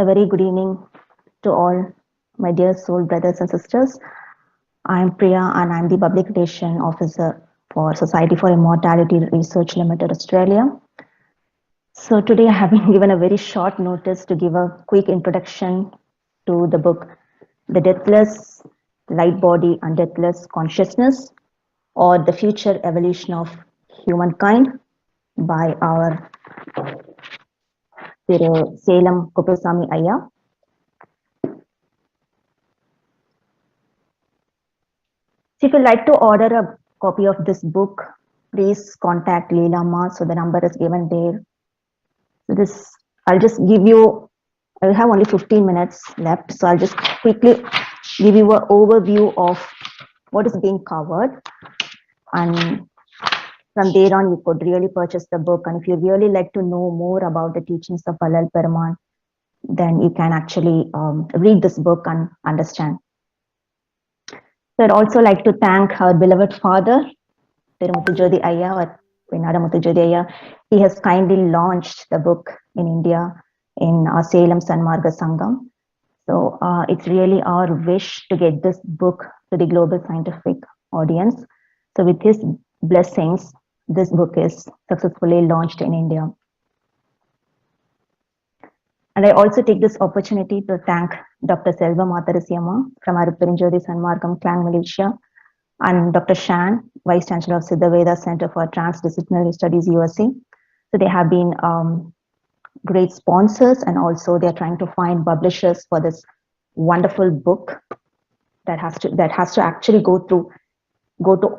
A very good evening to all my dear soul brothers and sisters. I'm Priya and I'm the Public Relation Officer for Society for Immortality Research Limited Australia. So today I have been given a very short notice to give a quick introduction to the book The Deathless Light Body and Deathless Consciousness, or The Future Evolution of Humankind by our Salem Kuppusamy Ayya. So if you'd like to order a copy of this book, please contact Leela Ma. So the number is given there. So this, I'll just give you, I have only 15 minutes left. So I'll just quickly give you an overview of what is being covered. And from there on, you could really purchase the book. And if you really like to know more about the teachings of Vallal Perumal, then you can actually read this book and understand. So I'd also like to thank our beloved father, Tirumuthujothi Ayya, or Gnana Ayya. He has kindly launched the book in India in Salem Sanmarga Sangam. So it's really our wish to get this book to the global scientific audience. So with his blessings, this book is successfully launched in India. And I also take this opportunity to thank Dr. Selva Matharasyama from Arutperunjothi Sanmargam Clan, Malaysia, and Dr. Shan, Vice Chancellor of Siddha Veda Center for Transdisciplinary Studies, USA. So they have been great sponsors, and also they're trying to find publishers for this wonderful book that has to actually go to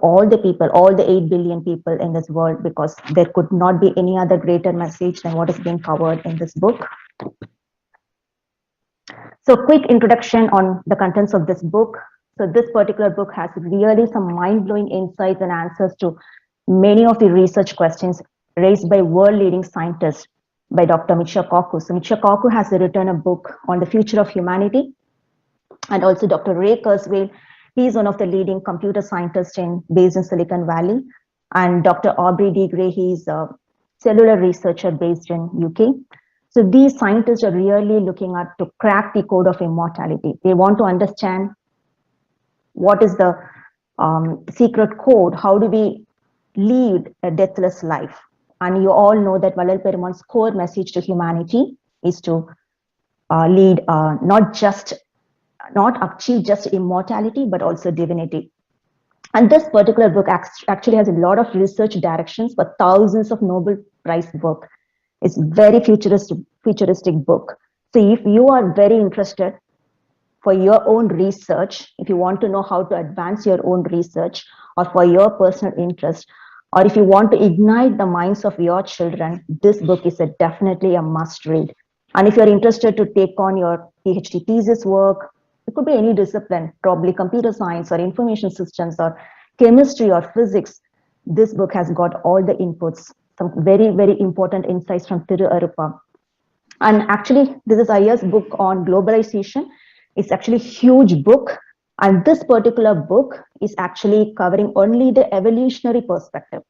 all the people, all the 8 billion people in this world, because there could not be any other greater message than what is being covered in this book. So quick introduction on the contents of this book. So this particular book has really some mind-blowing insights and answers to many of the research questions raised by world-leading scientists by Dr. Michio Kaku. So Michio Kaku has written a book on the future of humanity. And also Dr. Ray Kurzweil, he is one of the leading computer scientists based in Silicon Valley. And Dr. Aubrey de Grey, he's a cellular researcher based in UK. So these scientists are really looking at to crack the code of immortality. They want to understand what is the secret code, how do we lead a deathless life. And you all know that Vallal Perumal's core message to humanity is to lead not achieve just immortality, but also divinity. And this particular book actually has a lot of research directions for thousands of Nobel Prize work. It's very futuristic book. So if you are very interested for your own research, if you want to know how to advance your own research, or for your personal interest, or if you want to ignite the minds of your children, this book is definitely a must read. And if you're interested to take on your PhD thesis work, it could be any discipline, probably computer science or information systems or chemistry or physics, this book has got all the inputs, some very, very important insights from Thiru Arupa. And actually, this is Ayya's book on globalization. It's actually a huge book. And this particular book is actually covering only the evolutionary perspective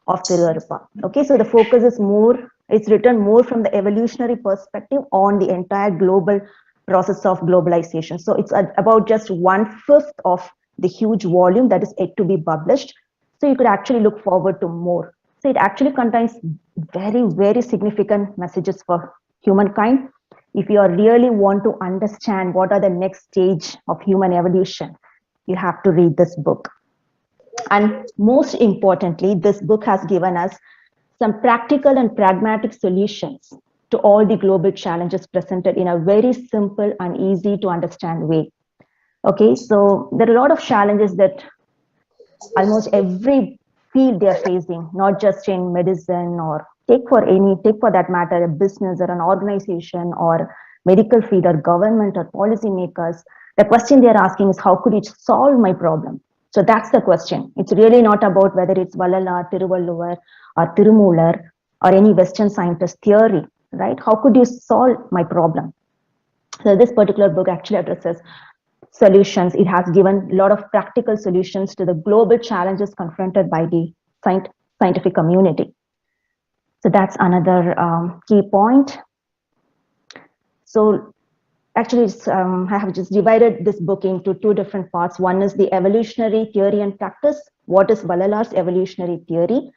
of Thiru Arupa. Okay, so the focus is more, it's written more from the evolutionary perspective on the entire global process of globalization. So it's about just 1/5 of the huge volume that is yet to be published. So you could actually look forward to more. So it actually contains very, very significant messages for humankind. If you really want to understand what are the next stage of human evolution, you have to read this book. And most importantly, this book has given us some practical and pragmatic solutions to all the global challenges presented in a very simple and easy to understand way. Okay, so there are a lot of challenges that almost every field they are facing, not just in medicine, or take for that matter, a business or an organization or medical field or government or policymakers. The question they are asking is, how could it solve my problem? So that's the question. It's really not about whether it's Vallalar, Tiruvalluvar, or Tirumular, or any Western scientist theory, right? How could you solve my problem? So this particular book actually addresses solutions. It has given a lot of practical solutions to the global challenges confronted by the scientific community. So that's another key point. So actually, I have just divided this book into two different parts. One is the evolutionary theory and practice. What is Vallalar's evolutionary theory?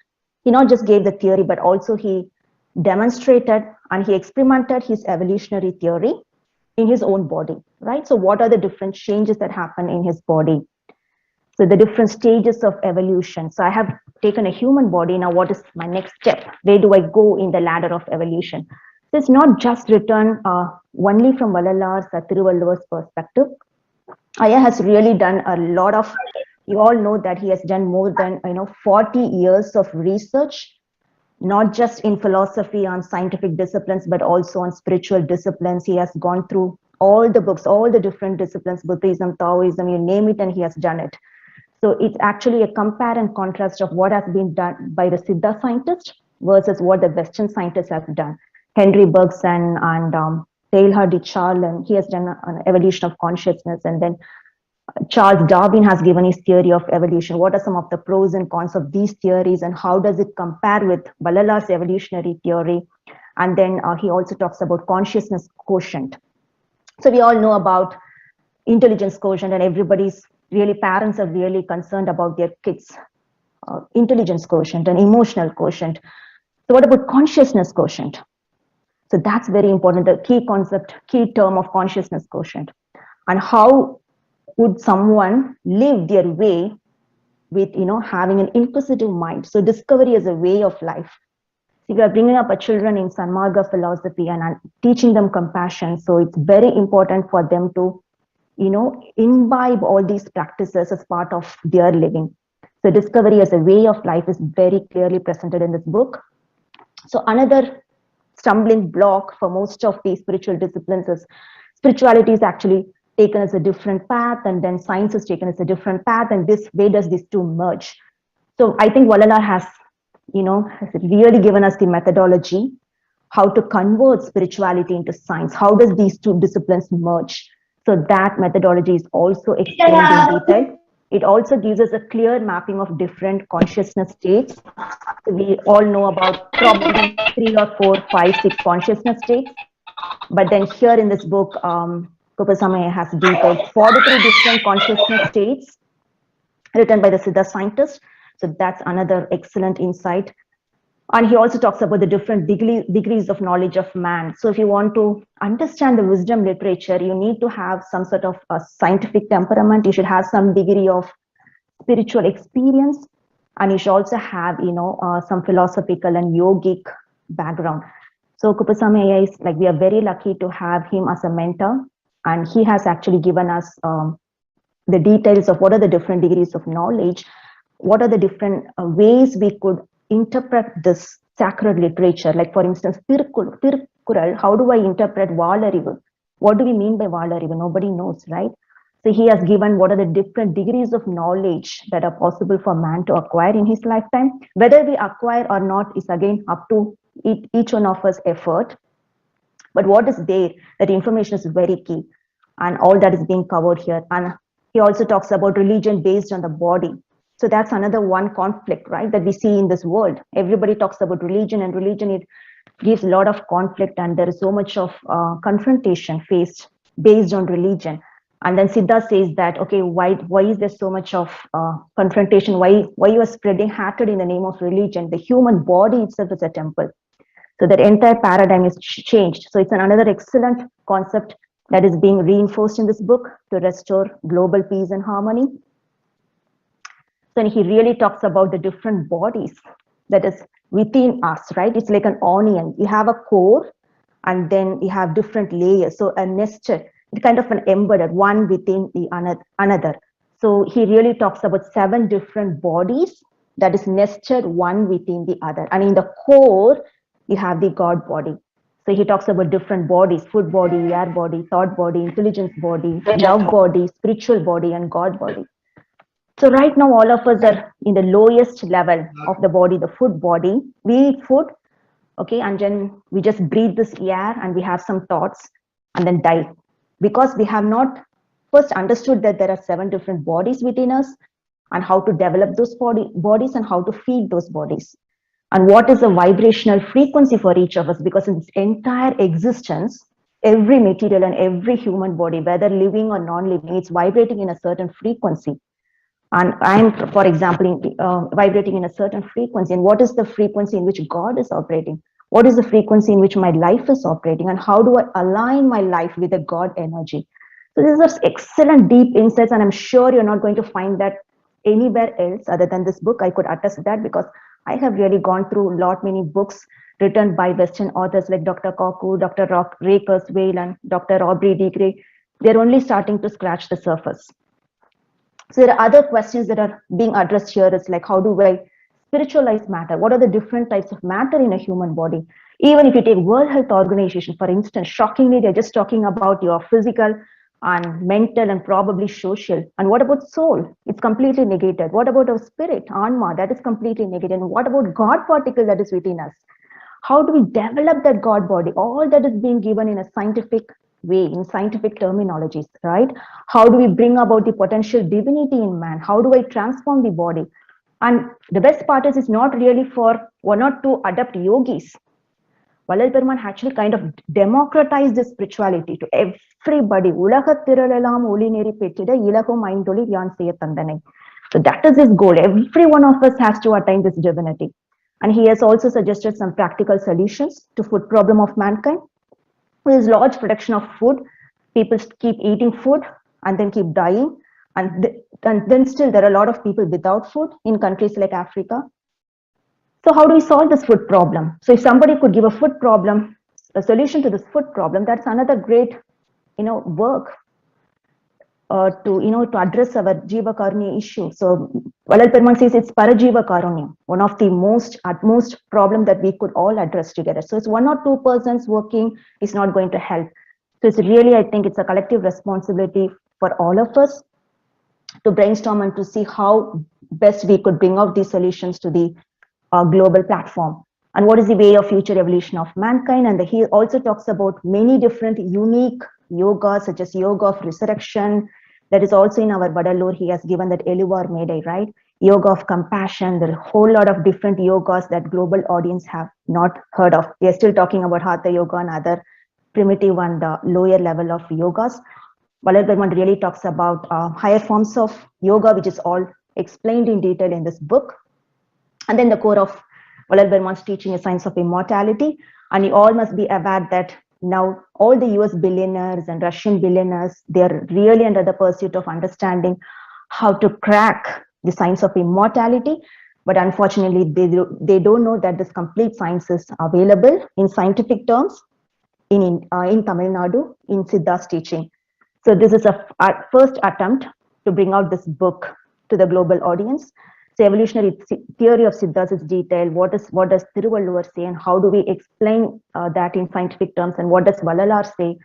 He not just gave the theory, but also he demonstrated and he experimented his evolutionary theory in his own body, right? So what are the different changes that happen in his body? So the different stages of evolution. So I have taken a human body. Now what is my next step? Where do I go in the ladder of evolution? So it's not just written only from Vallalar's Thiruvalluvar's perspective. Ayya has really done a lot of, you all know that he has done more than 40 years of research, not just in philosophy on scientific disciplines, but also on spiritual disciplines. He has gone through all the books, all the different disciplines, Buddhism, Taoism, you name it, and he has done it. So it's actually a compare and contrast of what has been done by the Siddha scientist versus what the Western scientists have done. Henry Bergson and Teilhard de Chardin, he has done an evolution of consciousness, and then Charles Darwin has given his theory of evolution. What are some of the pros and cons of these theories, and how does it compare with Vallalar's evolutionary theory? And then he also talks about consciousness quotient. So we all know about intelligence quotient, and parents are really concerned about their kids' intelligence quotient and emotional quotient. So what about consciousness quotient? So that's very important, the key concept, key term of consciousness quotient. And how would someone live their way with having an inquisitive mind? So discovery is a way of life. So we are bringing up our children in Sanmarga philosophy and teaching them compassion. So it's very important for them to imbibe all these practices as part of their living. So discovery as a way of life is very clearly presented in this book. So another stumbling block for most of these spiritual disciplines is spirituality is actually taken as a different path, and then science is taken as a different path, and where does these two merge? So I think Vallalar has really given us the methodology, how to convert spirituality into science. How does these two disciplines merge? So that methodology is also explained in detail. It also gives us a clear mapping of different consciousness states. So we all know about probably 3 or 4, 5, 6 consciousness states. But then here in this book, Kuppusamy Ayya has detailed 43 different consciousness states written by the Siddha scientist. So that's another excellent insight. And he also talks about the different degrees of knowledge of man. So if you want to understand the wisdom literature, you need to have some sort of a scientific temperament. You should have some degree of spiritual experience, and you should also have, some philosophical and yogic background. So Kuppusamy Ayya is we are very lucky to have him as a mentor, and he has actually given us the details of what are the different degrees of knowledge, what are the different ways we could interpret this sacred literature. Like for instance, Tirukkural, how do I interpret Vaalarivu? What do we mean by Vaalarivu? Nobody knows, right? So he has given what are the different degrees of knowledge that are possible for man to acquire in his lifetime. Whether we acquire or not is again up to each one of us effort. But what is there, that information is very key, and all that is being covered here. And he also talks about religion based on the body. So that's another one conflict, right, that we see in this world. Everybody talks about religion, and religion, it gives a lot of conflict, and there is so much of confrontation faced based on religion. And then Siddha says that, okay, why is there so much of confrontation? Why you are spreading hatred in the name of religion? The human body itself is a temple. So that entire paradigm is changed. So it's another excellent concept that is being reinforced in this book to restore global peace and harmony. So he really talks about the different bodies that is within us, right? It's like an onion. You have a core, and then you have different layers. So a nested, it's kind of an embedded one within the another. So he really talks about 7 different bodies that is nested one within the other. And in the core, you have the God body. So he talks about different bodies: food body, air body, thought body, intelligence body, love body, spiritual body, and God body. So right now, all of us are in the lowest level of the body, the food body. We eat food, okay, and then we just breathe this air, and we have some thoughts and then die. Because we have not first understood that there are 7 different bodies within us, and how to develop those bodies and how to feed those bodies. And what is the vibrational frequency for each of us? Because in this entire existence, every material and every human body, whether living or non-living, it's vibrating in a certain frequency. And I'm, for example, vibrating in a certain frequency. And what is the frequency in which God is operating? What is the frequency in which my life is operating? And how do I align my life with the God energy? So these are excellent deep insights, and I'm sure you're not going to find that anywhere else other than this book. I could attest to that because I have really gone through many books written by Western authors like Dr. Koku, Dr. Ray Kurzweil, and Dr. Aubrey de Grey. They're only starting to scratch the surface. So there are other questions that are being addressed here. It's like, how do I spiritualize matter? What are the different types of matter in a human body? Even if you take World Health Organization, for instance, shockingly, they're just talking about your physical and mental and probably social. And what about soul? It's completely negated. What about our spirit, Anma? That is completely negated. And what about God particle that is within us? How do we develop that God body? All that is being given in a scientific way, in scientific terminologies, right? How do we bring about the potential divinity in man? How do I transform the body? And the best part is it's not really for one or two adept yogis. Vallal Peruman actually kind of democratized the spirituality to everybody. So that is his goal. Every one of us has to attain this divinity. And he has also suggested some practical solutions to food problem of mankind. There is large production of food. People keep eating food and then keep dying. And then still there are a lot of people without food in countries like Africa. So how do we solve this food problem? So if somebody could give a food problem, a solution to this food problem, that's another great, work to address our Jiva Karunya issue. So Vallal Peruman says it's Parajiva Karunya, one of the utmost problem that we could all address together. So it's one or two persons working is not going to help. So it's really, I think it's a collective responsibility for all of us to brainstorm and to see how best we could bring out these solutions to the global platform. And what is the way of future evolution of mankind? And he also talks about many different unique yogas, such as yoga of resurrection. That is also in our Vadalur. He has given that Eluvar Mede, right? Yoga of compassion. There are a whole lot of different yogas that global audience have not heard of. We are still talking about Hatha Yoga and other primitive and lower level of yogas. Vallal Peruman really talks about higher forms of yoga, which is all explained in detail in this book. And then the core of Vallal Peruman's teaching is science of immortality. And you all must be aware that now all the US billionaires and Russian billionaires, they are really under the pursuit of understanding how to crack the science of immortality. But unfortunately, they don't know that this complete science is available in scientific terms in Tamil Nadu, in Siddhars teaching. So this is a first attempt to bring out this book to the global audience. So evolutionary theory of Siddhars is detailed. What does Thiruvalluvar say, and how do we explain that in scientific terms? And what does Vallalar say?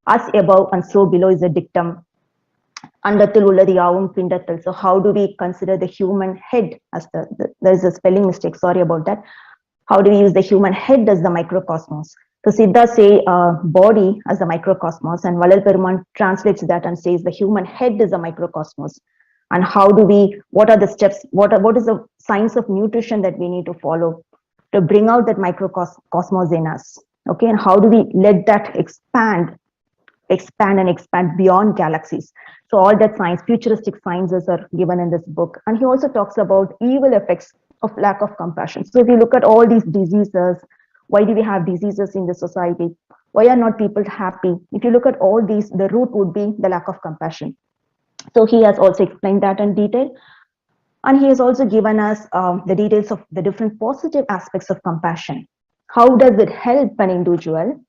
As above and so below is a dictum. Andathil ulladu yavum pindathil. So how do we consider the human head as there is a spelling mistake, sorry about that. How do we use the human head as the microcosmos? So Siddhas say body as the microcosmos, and Vallal Peruman translates that and says the human head is a microcosmos. And how do what are the steps, what is the science of nutrition that we need to follow to bring out that microcosmos in us? Okay, and how do we let that expand beyond galaxies? So all that science, futuristic sciences are given in this book. And he also talks about evil effects of lack of compassion. So if you look at all these diseases, why do we have diseases in the society? Why are not people happy? If you look at all these, the root would be the lack of compassion. So he has also explained that in detail. And he has also given us the details of the different positive aspects of compassion. How does it help an individual?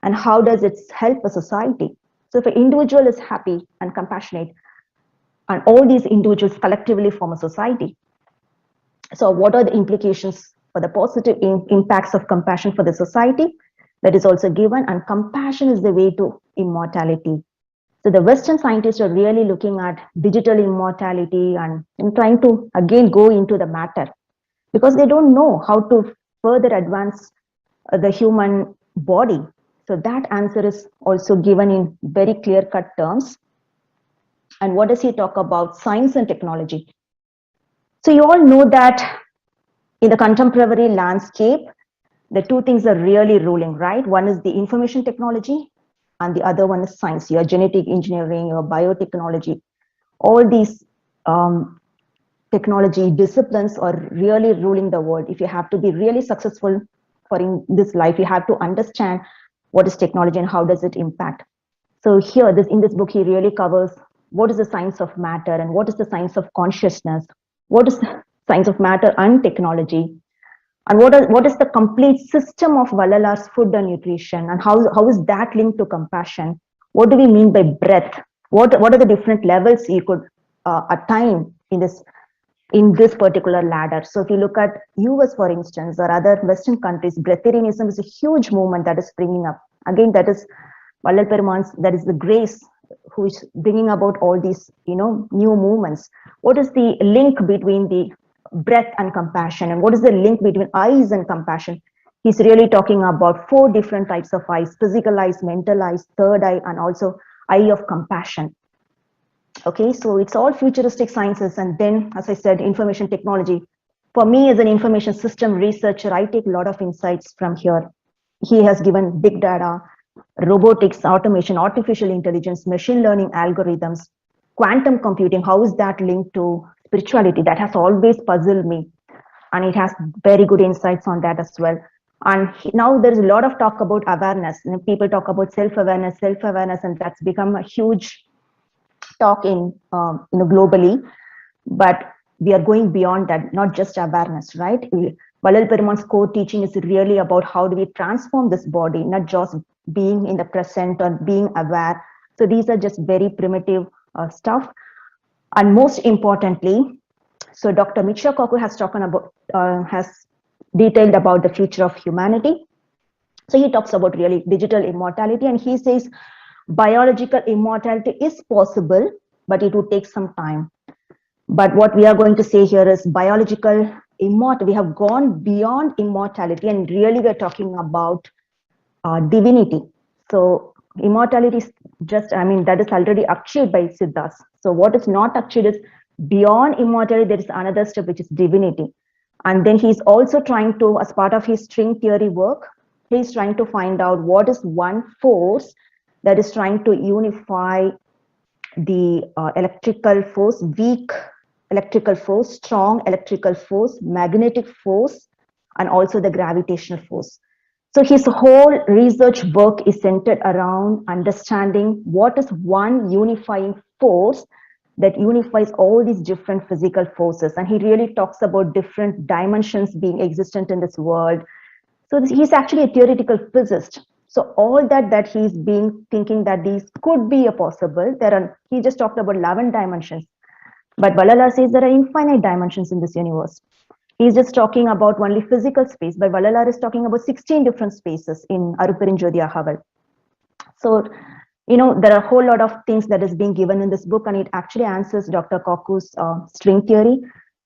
And how does it help a society? So if an individual is happy and compassionate, and all these individuals collectively form a society. So what are the implications for the positive impacts of compassion for the society? That is also given, and compassion is the way to immortality. So the Western scientists are really looking at digital immortality and trying to again go into the matter, because they don't know how to further advance the human body. So that answer is also given in very clear-cut terms. And what does he talk about? Science and technology. So you all know that in the contemporary landscape, the two things are really ruling, right? One is the information technology, and the other one is science, your genetic engineering, your biotechnology. All these technology disciplines are really ruling the world. If you have to be really successful for in this life, you have to understand what is technology and how does it impact. So here, in this book, he really covers what is the science of matter and what is the science of consciousness, what is the science of matter and technology, and what is the complete system of Vallalar's food and nutrition, and how is that linked to compassion? What do we mean by breath? What are the different levels you could attain in this particular ladder? So if you look at US, for instance, or other Western countries, breatharianism is a huge movement that is springing up. Again, that is Vallarperuman's, that is the grace who is bringing about all these, new movements. What is the link between the breath and compassion, and what is the link between eyes and compassion? He's really talking about 4 different types of eyes: physical eyes, mental eyes, third eye, and also eye of compassion. Okay, so it's all futuristic sciences. And then, as I said, information technology. For me, as an information system researcher, I take a lot of insights from here. He has given big data, robotics, automation, artificial intelligence, machine learning algorithms, quantum computing. How is that linked to spirituality? That has always puzzled me, and it has very good insights on that as well. And now there's a lot of talk about awareness. People talk about self-awareness, and that's become a huge talk in globally. But we are going beyond that, not just awareness, right? Vallarperuman's core teaching is really about how do we transform this body, not just being in the present or being aware. So these are just very primitive stuff. And most importantly, so Dr. Michio Kaku has has detailed about the future of humanity. So he talks about really digital immortality, and he says biological immortality is possible, but it would take some time. But what we are going to say here is biological immortality. We have gone beyond immortality, and really we're talking about divinity. So immortality is just, that is already achieved by Siddhas. So what is not achieved is beyond immortality, there is another step, which is divinity. And then he's also trying to, as part of his string theory work, he's trying to find out what is one force that is trying to unify the electrical force, weak electrical force, strong electrical force, magnetic force, and also the gravitational force. So his whole research work is centered around understanding what is one unifying force that unifies all these different physical forces. And he really talks about different dimensions being existent in this world. So he's actually a theoretical physicist. So all that he's been thinking that these could be a possible, he just talked about 11 dimensions. But Vallalar says there are infinite dimensions in this universe. He's just talking about only physical space, but Vallalar is talking about 16 different spaces in Arutperunjothi. So, there are a whole lot of things that is being given in this book, and it actually answers Dr. Kaku's string theory.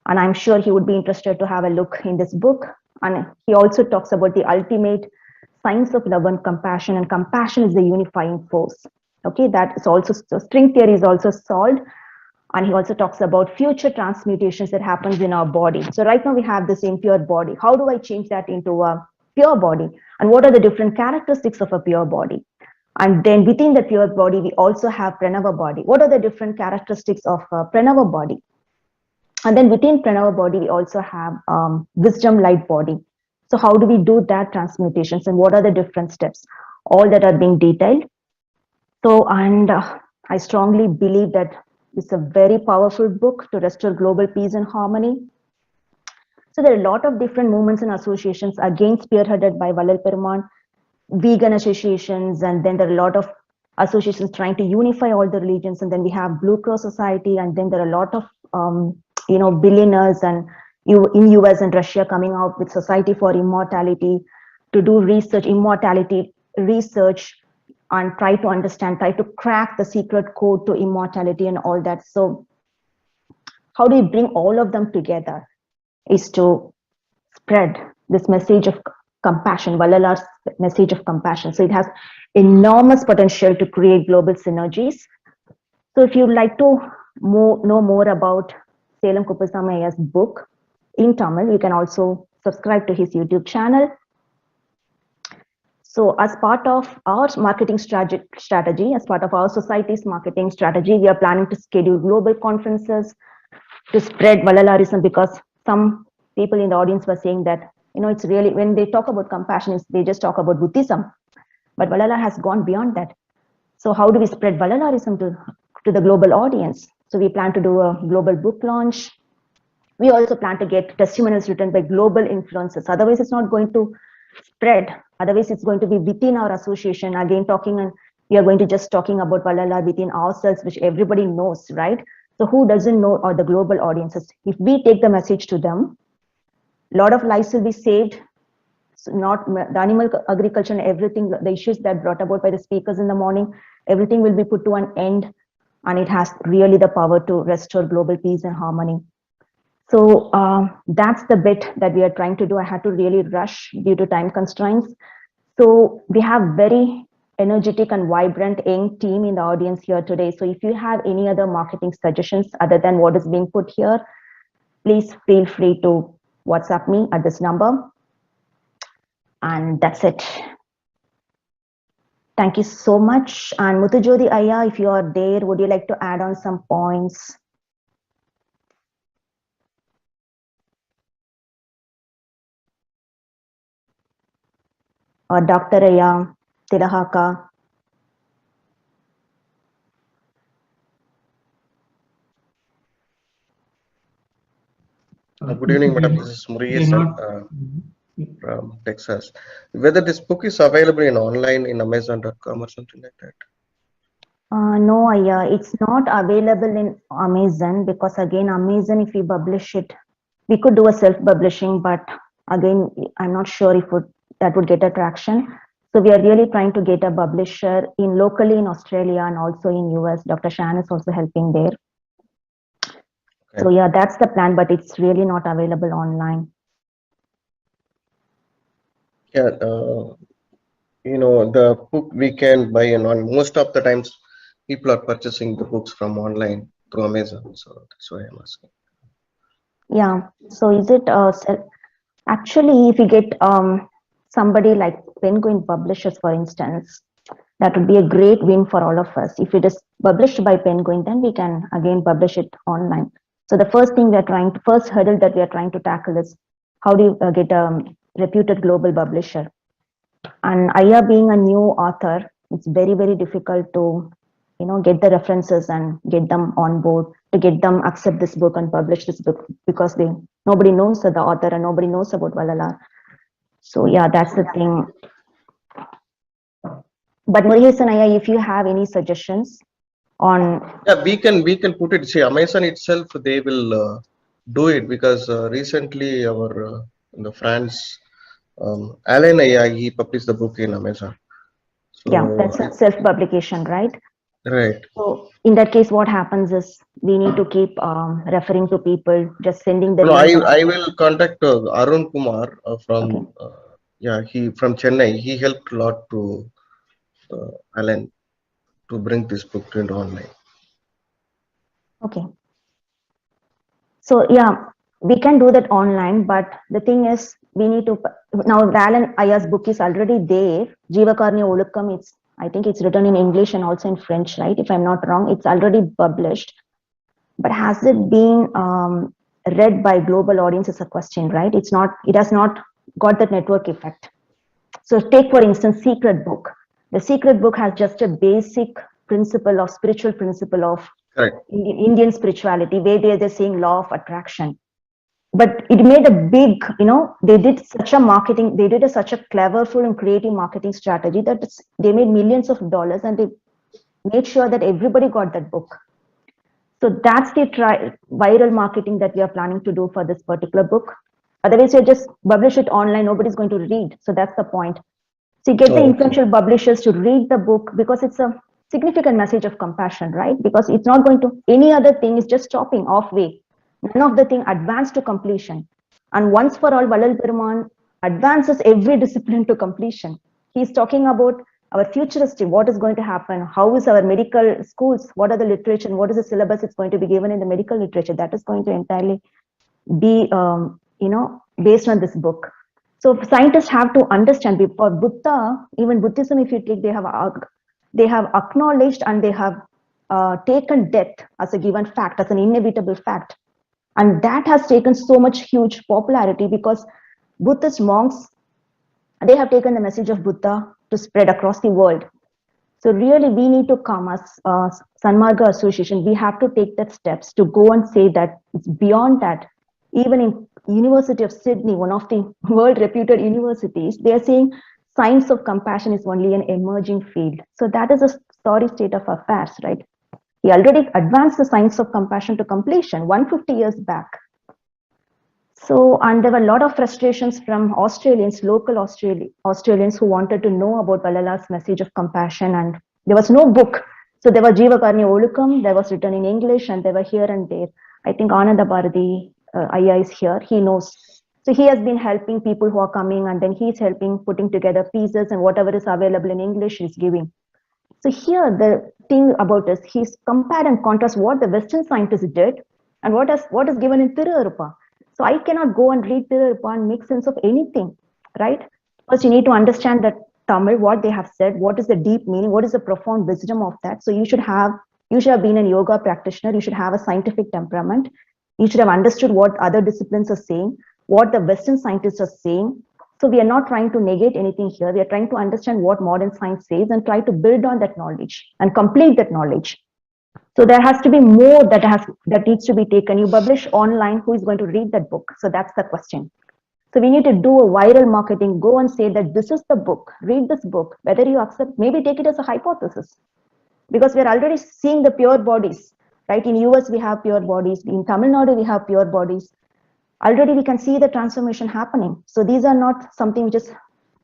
And I'm sure he would be interested to have a look in this book. And he also talks about the ultimate science of love and compassion is the unifying force. Okay, that is also, so string theory is also solved. And he also talks about future transmutations that happens in our body. So right now we have this impure body. How do I change that into a pure body? And what are the different characteristics of a pure body? And then within the pure body, we also have Pranava body. What are the different characteristics of Pranava body? And then within Pranava body, we also have wisdom light body. So how do we do that transmutations, and what are the different steps? All that are being detailed. So, and I strongly believe that it's a very powerful book to restore global peace and harmony. So there are a lot of different movements and associations, again spearheaded by Vallarperuman, vegan associations, and then there are a lot of associations trying to unify all the religions. And then we have Blue Cross Society, and then there are a lot of billionaires and in US and Russia coming out with Society for Immortality to do research, immortality research, and try to understand, try to crack the secret code to immortality and all that. So how do we bring all of them together is to spread this message of compassion, Vallalar's message of compassion. So it has enormous potential to create global synergies. So if you'd like to know more about Salem Kuppusamy Ayya's book in Tamil, you can also subscribe to his YouTube channel. So as part of our marketing strategy, as part of our society's marketing strategy, we are planning to schedule global conferences to spread Vallalarism, because some people in the audience were saying that, it's really, when they talk about compassion, they just talk about Buddhism, but Vallalar has gone beyond that. So how do we spread Vallalarism to the global audience? So we plan to do a global book launch. We also plan to get testimonials written by global influencers. Otherwise, it's not going to spread. Otherwise, it's going to be within our association. Again, we are going to just talking about Vallalar within ourselves, which everybody knows, right? So who doesn't know are the global audiences? If we take the message to them, a lot of lives will be saved. So not the animal agriculture and everything, the issues that brought about by the speakers in the morning, everything will be put to an end, and it has really the power to restore global peace and harmony. So that's the bit that we are trying to do. I had to really rush due to time constraints. So we have very energetic and vibrant young team in the audience here today. So if you have any other marketing suggestions other than what is being put here, please feel free to WhatsApp me at this number. And that's it. Thank you so much. And Muthujothi Ayya, if you are there, would you like to add on some points? Or Dr. Ayya, Tilahaka? Good evening, madam. This is Murugesan from Texas. Whether this book is available in online in Amazon.com or something like that? No, Ayya, it's not available in Amazon, because again, Amazon, if we publish it, we could do a self-publishing, but again, I'm not sure if that would get a traction. So we are really trying to get a publisher locally in Australia and also in US. Dr. Shan is also helping there. Okay. So yeah, that's the plan, but it's really not available online. Yeah, the book we can buy on. Most of the times, people are purchasing the books from online through Amazon. So that's why I'm asking. Yeah. So is it actually, if you get somebody like Penguin Publishers, for instance, that would be a great win for all of us. If it is published by Penguin, then we can again publish it online. So the first hurdle that we are trying to tackle is how do you get a reputed global publisher? And Ayya being a new author, it's very, very difficult to, get the references and get them on board, to get them accept this book and publish this book, because nobody knows the author and nobody knows about Vallalar. So yeah, that's the thing. But Murugesan Ayya, if you have any suggestions on, yeah, we can put it. See, Amazon itself, they will do it, because recently our the France Alain Ayya, he published the book in Amazon. So, yeah, that's a self-publication, right? Right. So in that case, what happens is we need to keep referring to people, just sending them. No, I will contact Arun Kumar from from Chennai. He helped a lot to Alan to bring this book into online. Okay. So yeah, we can do that online, but the thing is, we need to now. Alan Ayya's book is already there. Jeevakarnya Olukam. I think it's written in English and also in French, right? If I'm not wrong, it's already published. But has it been read by global audience is a question, right? It has not got that network effect. So take, for instance, Secret Book. The Secret Book has just a basic spiritual principle of Indian spirituality, where they're saying law of attraction. But it made a big, they did such a marketing, they did such a cleverful and creative marketing strategy that they made millions of dollars, and they made sure that everybody got that book. So that's the viral marketing that we are planning to do for this particular book. Otherwise, you just publish it online, nobody's going to read. So that's the point. So you get the influential publishers to read the book, because it's a significant message of compassion, right? Because it's not going to, any other thing is just stopping off way. None of the thing advance to completion. And once for all, Vallal Peruman advances every discipline to completion. He's talking about our futuristic, what is going to happen, how is our medical schools, what are the literature, and what is the syllabus it's going to be given in the medical literature. That is going to entirely be, based on this book. So scientists have to understand, for Buddha, even Buddhism, if you take, they have acknowledged and they have taken death as a given fact, as an inevitable fact. And that has taken so much huge popularity because Buddhist monks, they have taken the message of Buddha to spread across the world. So really, we need to come as Sanmarga Association. We have to take that steps to go and say that it's beyond that. Even in University of Sydney, one of the world reputed universities, they are saying science of compassion is only an emerging field. So that is a sorry state of affairs, right? He already advanced the science of compassion to completion 150 years back. So, and there were a lot of frustrations from Australians, local Australians who wanted to know about Vallalar's message of compassion, and there was no book. So there was Jiva Karni Olukam, there was written in English, and they were here and there. I think Ananda Bharati Ayya is here, he knows. So he has been helping people who are coming, and then he's helping putting together pieces, and whatever is available in English he's giving. So here the thing about this, he's compared and contrast what the Western scientists did and what is given in Tiruruppa. So I cannot go and read Tiruruppa and make sense of anything, right? First, you need to understand that Tamil, what they have said, what is the deep meaning, what is the profound wisdom of that. So you should have been a yoga practitioner, you should have a scientific temperament, you should have understood what other disciplines are saying, what the Western scientists are saying. So we are not trying to negate anything here. We are trying to understand what modern science says and try to build on that knowledge and complete that knowledge. So there has to be more that needs to be taken. You publish online, who is going to read that book? So that's the question. So we need to do a viral marketing, go and say that this is the book, read this book, whether you accept, maybe take it as a hypothesis. Because we are already seeing the pure bodies, right? In US, we have pure bodies. In Tamil Nadu, we have pure bodies. Already we can see the transformation happening. So these are not something which is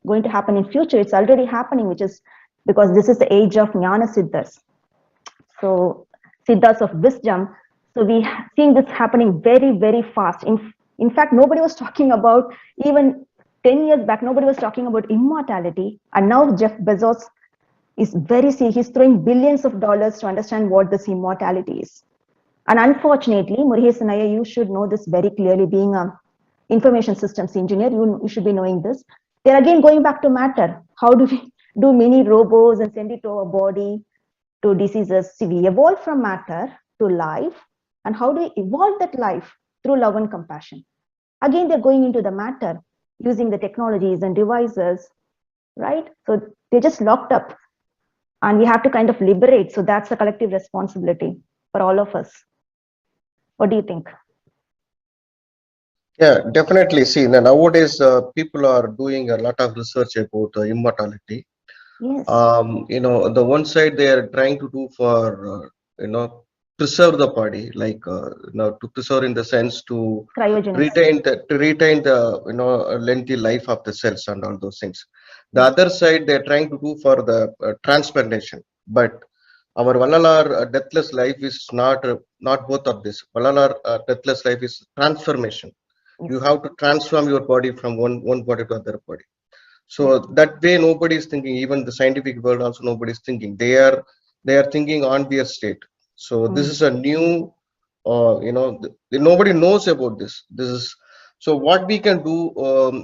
going to happen in future. It's already happening, which is because this is the age of Gnana Siddhars. So Siddhas of wisdom. So we seeing this happening very, very fast. In fact, nobody was talking about, even 10 years back, nobody was talking about immortality. And now Jeff Bezos is he's throwing billions of dollars to understand what this immortality is. And unfortunately, Murugesan Ayya, you should know this very clearly, being an information systems engineer, you should be knowing this. They're again going back to matter. How do we do mini robots and send it to our body, to diseases? See, we evolve from matter to life. And how do we evolve that life? Through love and compassion. Again, they're going into the matter, using the technologies and devices, right? So they're just locked up. And we have to kind of liberate. So that's a collective responsibility for all of us. What do you think? Yeah, definitely. See, nowadays people are doing a lot of research about immortality. Yes. The one side they are trying to do for preserve the body, like to preserve in the sense to retain the lengthy life of the cells and all those things. The other side they are trying to do for the transplantation, but our Vallalar deathless life is not both of this. Vallalar deathless life is transformation. You have to transform your body from one body to other body. So that way nobody is thinking. Even the scientific world also nobody is thinking. They are thinking on their state. So this is a new, nobody knows about this. This is so what we can do.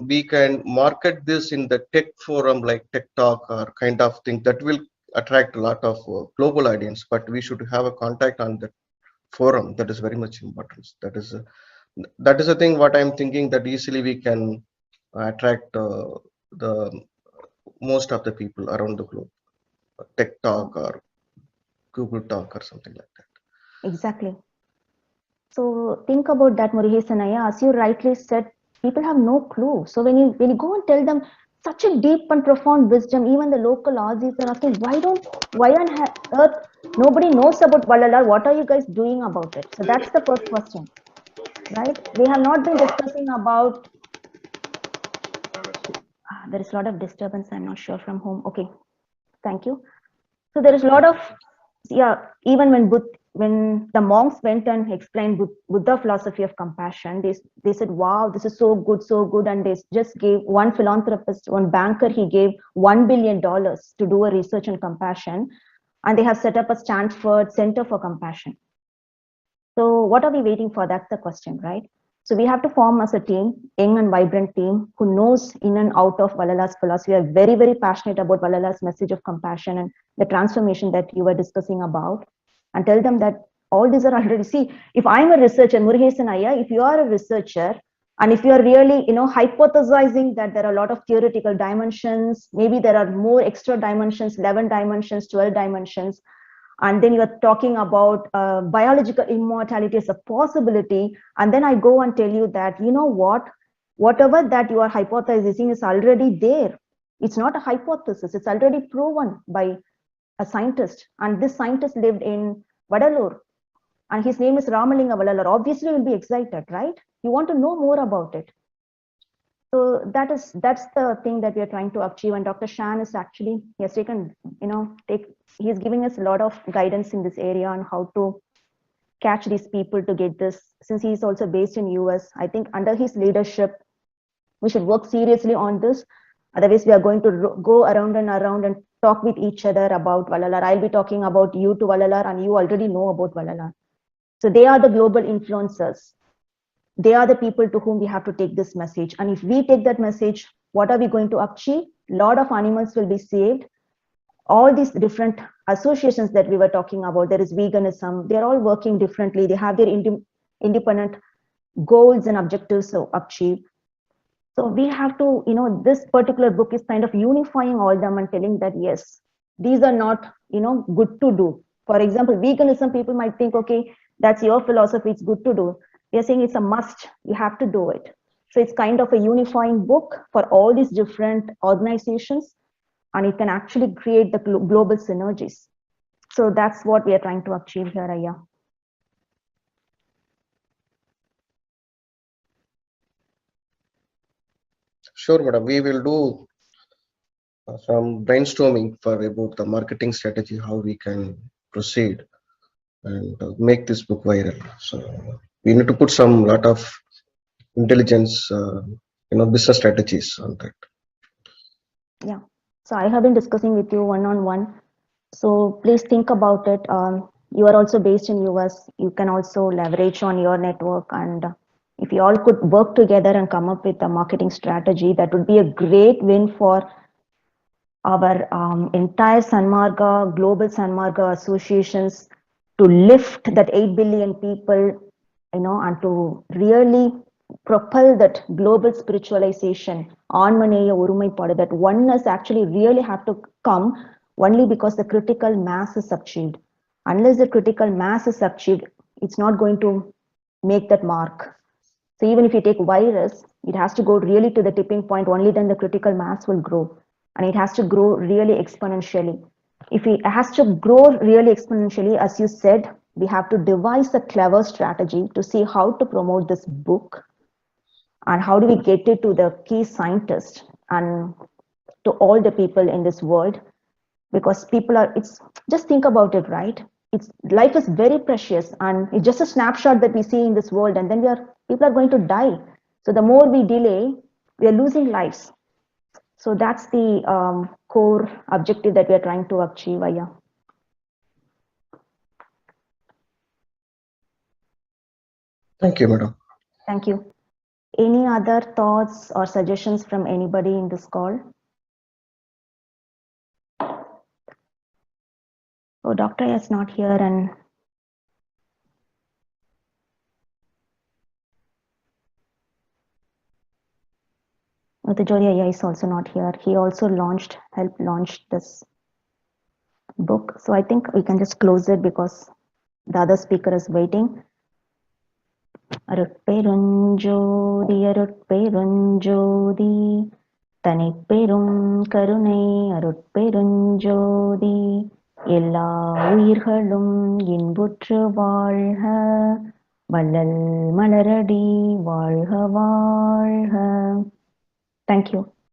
We can market this in the tech forum like Tech Talk or kind of thing that will attract a lot of global audience. But we should have a contact on the forum. That is very much important. That is a thing. What I'm thinking, that easily we can attract the most of the people around the globe. Tech Talk or Google Talk or something like that. Exactly. So think about that, Murugesan Ayya. As you rightly said, people have no clue. So when you go and tell them such a deep and profound wisdom, even the local Aussies are asking, why on earth nobody knows about Vallalar? What are you guys doing about it? So that's the first question, right? We have not been discussing about. There is a lot of disturbance. I'm not sure from whom. Okay, thank you. So there is a lot of, even when the monks went and explained Buddha philosophy of compassion, they said, wow, this is so good. And they just gave one philanthropist, one banker, he gave $1 billion to do a research on compassion. And they have set up a Stanford Center for Compassion. So what are we waiting for? That's the question, right? So we have to form as a team, young and vibrant team who knows in and out of Vallalar's philosophy. We are very, very passionate about Vallalar's message of compassion and the transformation that you were discussing about, and tell them that all these are already, see, if I'm a researcher, Murugesan Ayya, if you are a researcher, and if you are really, hypothesizing that there are a lot of theoretical dimensions, maybe there are more extra dimensions, 11 dimensions, 12 dimensions, and then you are talking about biological immortality as a possibility, and then I go and tell you that, you know what, whatever that you are hypothesizing is already there. It's not a hypothesis, it's already proven by a scientist, and this scientist lived in Vadalur, and his name is Ramalinga Vallalar. Obviously you'll be excited, right? You want to know more about it. So that's the thing that we are trying to achieve. And Dr. Shan is actually, he has taken, he's giving us a lot of guidance in this area on how to catch these people to get this. Since he's also based in US, I think under his leadership, we should work seriously on this. Otherwise, we are going to go around and talk with each other about Vallalar. I'll be talking about you to Vallalar, and you already know about Vallalar. So they are the global influencers. They are the people to whom we have to take this message. And if we take that message, what are we going to achieve? A lot of animals will be saved. All these different associations that we were talking about, there is veganism, they're all working differently. They have their independent goals and objectives to achieve. So we have to, this particular book is kind of unifying all them and telling that, yes, these are not, good to do. For example, veganism, people might think, okay, that's your philosophy, it's good to do. We are saying it's a must, you have to do it. So it's kind of a unifying book for all these different organizations, and it can actually create the global synergies. So that's what we are trying to achieve here, Ayya. Sure, madam. We will do some brainstorming for about the marketing strategy, how we can proceed and make this book viral. So we need to put some lot of intelligence, business strategies on that. Yeah. So I have been discussing with you one-on-one. So please think about it. You are also based in US. You can also leverage on your network, and if you all could work together and come up with a marketing strategy, that would be a great win for our entire Sanmarga, global Sanmarga associations, to lift that 8 billion people, and to really propel that global spiritualization, Anmaneya Urumaipada, that oneness actually really have to come only because the critical mass is achieved. Unless the critical mass is achieved, it's not going to make that mark. So even if you take virus, it has to go really to the tipping point, only then the critical mass will grow. And it has to grow really exponentially. If it has to grow really exponentially, as you said, we have to devise a clever strategy to see how to promote this book, and how do we get it to the key scientists and to all the people in this world. Because people are, it's just think about it, right? It's, life is very precious, and it's just a snapshot that we see in this world, and then people are going to die. So the more we delay, we are losing lives. So that's the core objective that we are trying to achieve, Ayya. Thank you, madam. Thank you. Any other thoughts or suggestions from anybody in this call? Oh, Dr. is not here, and Uttajodi Ayya is also not here. He also helped launch this book. So I think we can just close it because the other speaker is waiting. Arutperunjothi, Arutperunjothi, Taniperum Karunai, Arutperunjothi, எல்லா உயிர்களும் இன்புற்று வாழ்க, வள்ளல் மலரடி வாழ்க வாழ்க. Thank you.